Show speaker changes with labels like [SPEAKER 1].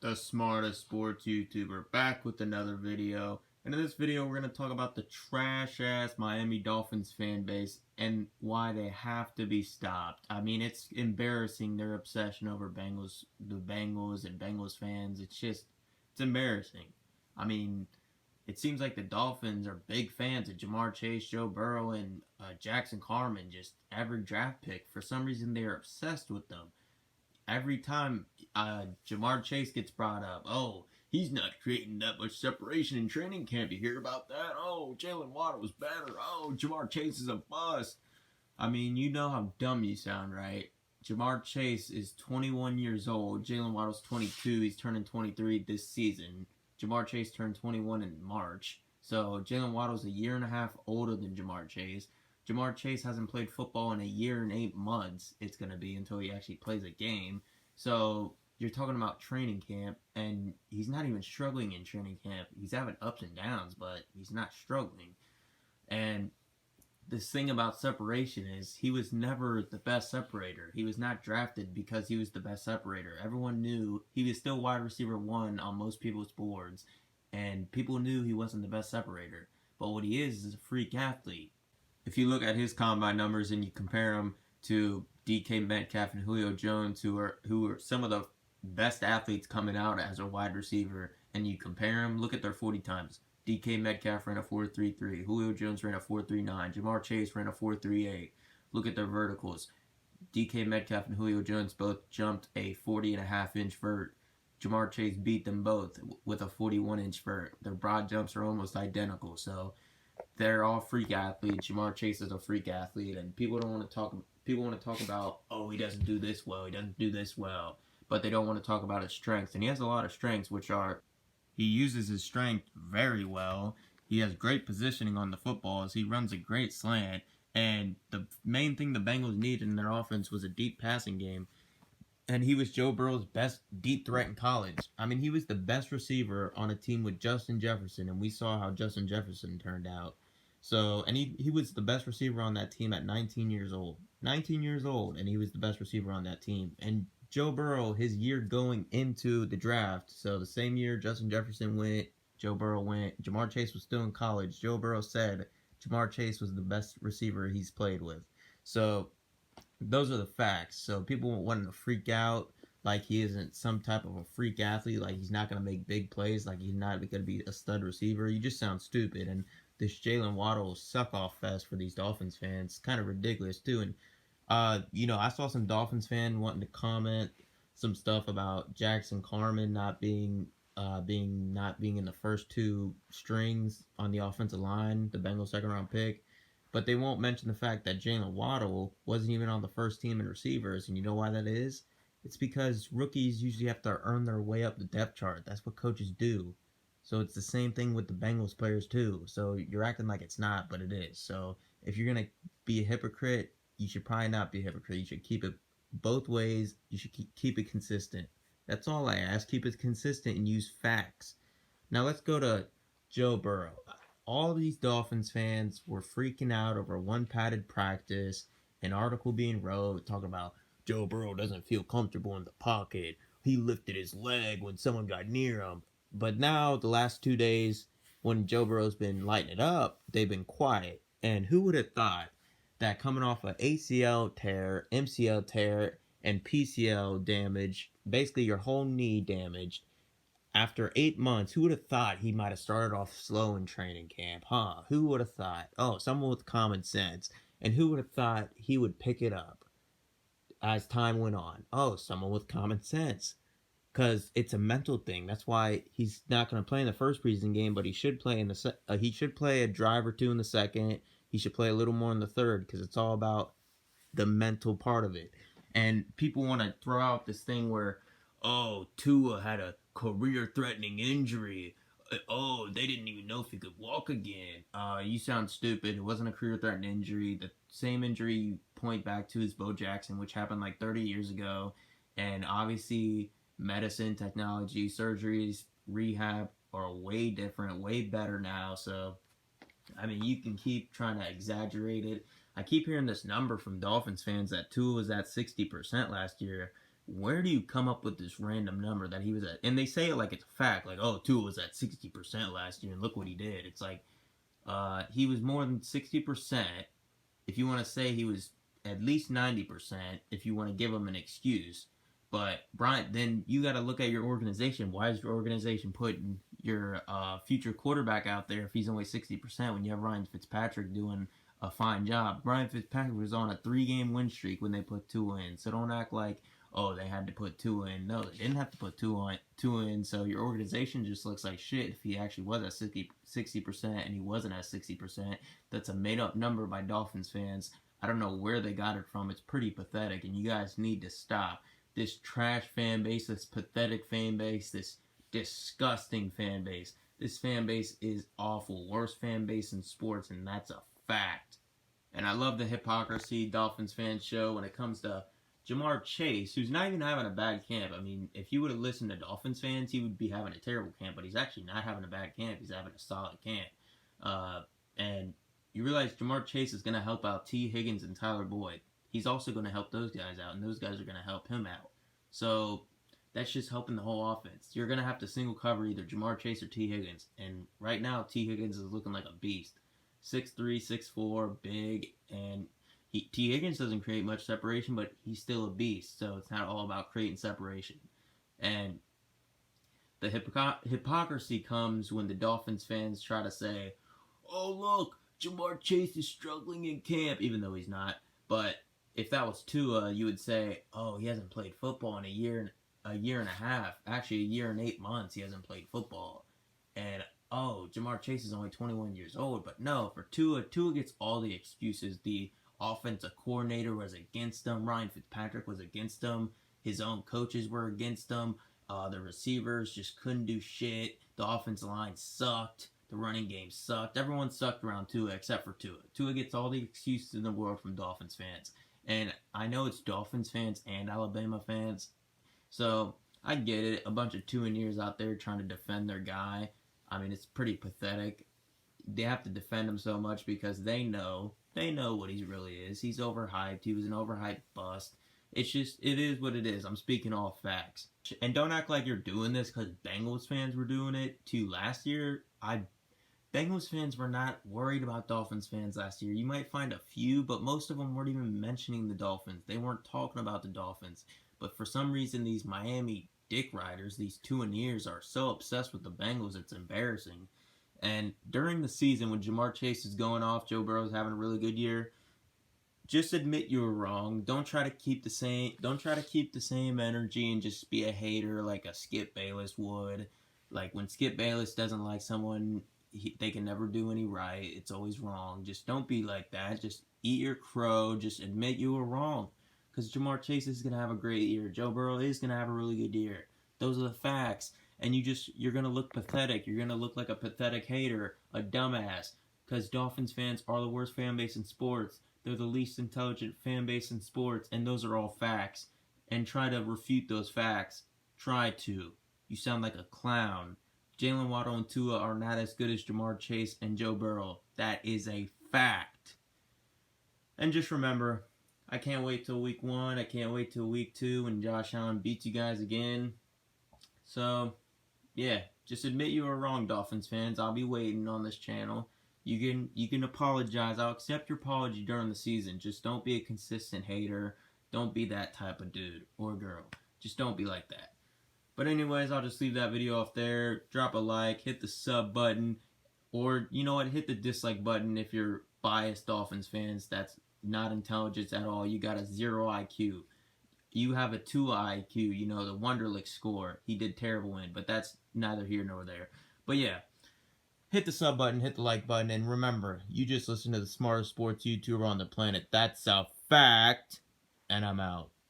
[SPEAKER 1] the smartest sports YouTuber, back with another video. And in this video, we're going to talk about the trash-ass Miami Dolphins fan base and why they have to be stopped. I mean, it's embarrassing, their obsession over the Bengals and Bengals fans. It's embarrassing. I mean, it seems like the Dolphins are big fans of Jamar Chase, Joe Burrow, and Jackson Carman, just every draft pick. For some reason, they are obsessed with them. Every time Jamar Chase gets brought up, oh, he's not creating that much separation in training camp. You hear about that? Oh, Jalen Waddle was better. Oh, Jamar Chase is a bust. I mean, you know how dumb you sound, right? Jamar Chase is 21 years old. Jalen Waddle's 22. He's turning 23 this season. Jamar Chase turned 21 in March. So Jalen Waddle's a year and a half older than Jamar Chase. Jamar Chase hasn't played football in a year and 8 months, it's going to be, until he actually plays a game. So you're talking about training camp, and he's not even struggling in training camp. He's having ups and downs, but he's not struggling. And this thing about separation is he was never the best separator. He was not drafted because he was the best separator. Everyone knew he was still wide receiver 1 on most people's boards, and people knew he wasn't the best separator. But what he is a freak athlete. If you look at his combine numbers and you compare him to DK Metcalf and Julio Jones, who are some of the best athletes coming out as a wide receiver, and you compare them, look at their 40 times. DK Metcalf ran a 4.33. Julio Jones ran a 4.39. Jamar Chase ran a 4.38. Look at their verticals. DK Metcalf and Julio Jones both jumped a 40.5-inch vert. Jamar Chase beat them both with a 41-inch vert. Their broad jumps are almost identical. So they're all freak athletes. Jamar Chase is a freak athlete, and people want to talk about, oh, he doesn't do this well, he doesn't do this well, but they don't want to talk about his strengths. And he has a lot of strengths, which are, he uses his strength very well. He has great positioning on the footballs. He runs a great slant. And the main thing the Bengals needed in their offense was a deep passing game. And he was Joe Burrow's best deep threat in college. I mean, he was the best receiver on a team with Justin Jefferson, and we saw how Justin Jefferson turned out. So, and he was the best receiver on that team at 19 years old. 19 years old, and he was the best receiver on that team. And Joe Burrow, his year going into the draft, so the same year Justin Jefferson went, Joe Burrow went, Jamar Chase was still in college. Joe Burrow said Jamar Chase was the best receiver he's played with. So those are the facts. So people wanting to freak out like he isn't some type of a freak athlete, like he's not going to make big plays, like he's not going to be a stud receiver. You just sound stupid. And this Jalen Waddle suck-off fest for these Dolphins fans, kind of ridiculous too. And I saw some Dolphins fan wanting to comment some stuff about Jackson Carman not being in the first 2 strings on the offensive line, the Bengals second-round pick. But they won't mention the fact that Jalen Waddle wasn't even on the first team in receivers. And you know why that is? It's because rookies usually have to earn their way up the depth chart. That's what coaches do. So it's the same thing with the Bengals players too. So you're acting like it's not, but it is. So if you're going to be a hypocrite, you should probably not be a hypocrite. You should keep it both ways. You should keep it consistent. That's all I ask. Keep it consistent and use facts. Now let's go to Joe Burrow. All these Dolphins fans were freaking out over one padded practice, an article being wrote talking about Joe Burrow doesn't feel comfortable in the pocket. He lifted his leg when someone got near him. But now, the last 2 days, when Joe Burrow's been lighting it up, they've been quiet. And who would have thought that coming off an ACL tear, MCL tear, and PCL damage, basically your whole knee damaged, after 8 months, who would have thought he might have started off slow in training camp, huh? Who would have thought? Oh, someone with common sense. And who would have thought he would pick it up as time went on? Oh, someone with common sense. Because it's a mental thing. That's why he's not going to play in the first preseason game, but he should play he should play a drive or 2 in the second. He should play a little more in the third, because it's all about the mental part of it. And people want to throw out this thing where, oh, Tua had a career-threatening injury. Oh, they didn't even know if he could walk again. You sound stupid. It wasn't a career-threatening injury. The same injury you point back to is Bo Jackson, which happened like 30 years ago. And obviously, medicine, technology, surgeries, rehab are way different, way better now. So, I mean, you can keep trying to exaggerate it. I keep hearing this number from Dolphins fans that Tua was at 60% last year. where do you come up with this random number that he was at? And they say it like it's a fact, like, oh, Tua was at 60% last year, and look what he did. It's like, he was more than 60%. If you want to say he was at least 90%, if you want to give him an excuse. But, Brian, then you got to look at your organization. Why is your organization putting your future quarterback out there if he's only 60% when you have Ryan Fitzpatrick doing a fine job? Ryan Fitzpatrick was on a 3-game win streak when they put Tua in. So don't act like, oh, they had to put Tua in. No, they didn't have to put Tua in. So your organization just looks like shit if he actually was at 60% and he wasn't at 60%. That's a made-up number by Dolphins fans. I don't know where they got it from. It's pretty pathetic, and you guys need to stop. This trash fan base, this pathetic fan base, this disgusting fan base. This fan base is awful. Worst fan base in sports, and that's a fact. And I love the hypocrisy Dolphins fans show when it comes to Jamar Chase, who's not even having a bad camp. I mean, if you would have listened to Dolphins fans, he would be having a terrible camp, but he's actually not having a bad camp. He's having a solid camp. And you realize Jamar Chase is going to help out T. Higgins and Tyler Boyd. He's also going to help those guys out, and those guys are going to help him out. So that's just helping the whole offense. You're going to have to single cover either Jamar Chase or T. Higgins. And right now, T. Higgins is looking like a beast. 6'3", 6'4", big, and T. Higgins doesn't create much separation, but he's still a beast. So it's not all about creating separation. And the hypocrisy comes when the Dolphins fans try to say, oh, look, Jamar Chase is struggling in camp, even though he's not. But if that was Tua, you would say, oh, he hasn't played football in a year and a half. Actually, a year and 8 months he hasn't played football. And, oh, Jamar Chase is only 21 years old. But no, for Tua gets all the excuses. The offensive coordinator was against him. Ryan Fitzpatrick was against him. His own coaches were against him. The receivers just couldn't do shit. The offensive line sucked. The running game sucked. Everyone sucked around Tua except for Tua. Tua gets all the excuses in the world from Dolphins fans. And I know it's Dolphins fans and Alabama fans. So I get it. A bunch of two-and-years out there trying to defend their guy. I mean, it's pretty pathetic. They have to defend him so much because they know what he really is. He's overhyped. He was an overhyped bust. It's just, it is what it is. I'm speaking all facts. And don't act like you're doing this because Bengals fans were doing it too last year. Bengals fans were not worried about Dolphins fans last year. You might find a few, but most of them weren't even mentioning the Dolphins. They weren't talking about the Dolphins. But for some reason, these Miami dick riders, these two-and-years, are so obsessed with the Bengals, it's embarrassing. And during the season, when Jamar Chase is going off, Joe Burrow's having a really good year, just admit you were wrong. Don't try to keep the same energy and just be a hater like a Skip Bayless would. Like when Skip Bayless doesn't like someone, they can never do any right. It's always wrong. Just don't be like that. Just eat your crow. Just admit you were wrong. Because Jamar Chase is going to have a great year. Joe Burrow is going to have a really good year. Those are the facts. And you're going to look pathetic. You're going to look like a pathetic hater, a dumbass. Because Dolphins fans are the worst fan base in sports. They're the least intelligent fan base in sports. And those are all facts. And try to refute those facts. Try to. You sound like a clown. Jalen Waddle and Tua are not as good as Jamar Chase and Joe Burrow. That is a fact. And just remember, I can't wait till week 1. I can't wait till week 2 when Josh Allen beats you guys again. So, yeah, just admit you were wrong, Dolphins fans. I'll be waiting on this channel. You can apologize. I'll accept your apology during the season. Just don't be a consistent hater. Don't be that type of dude or girl. Just don't be like that. But anyways, I'll just leave that video off there. Drop a like, hit the sub button, or you know what, hit the dislike button if you're biased Dolphins fans. That's not intelligence at all. You got a 0 IQ. You have a 2 IQ, you know, the Wonderlic score. He did terrible in, but that's neither here nor there. But yeah, hit the sub button, hit the like button, and remember, you just listened to the smartest sports YouTuber on the planet. That's a fact, and I'm out.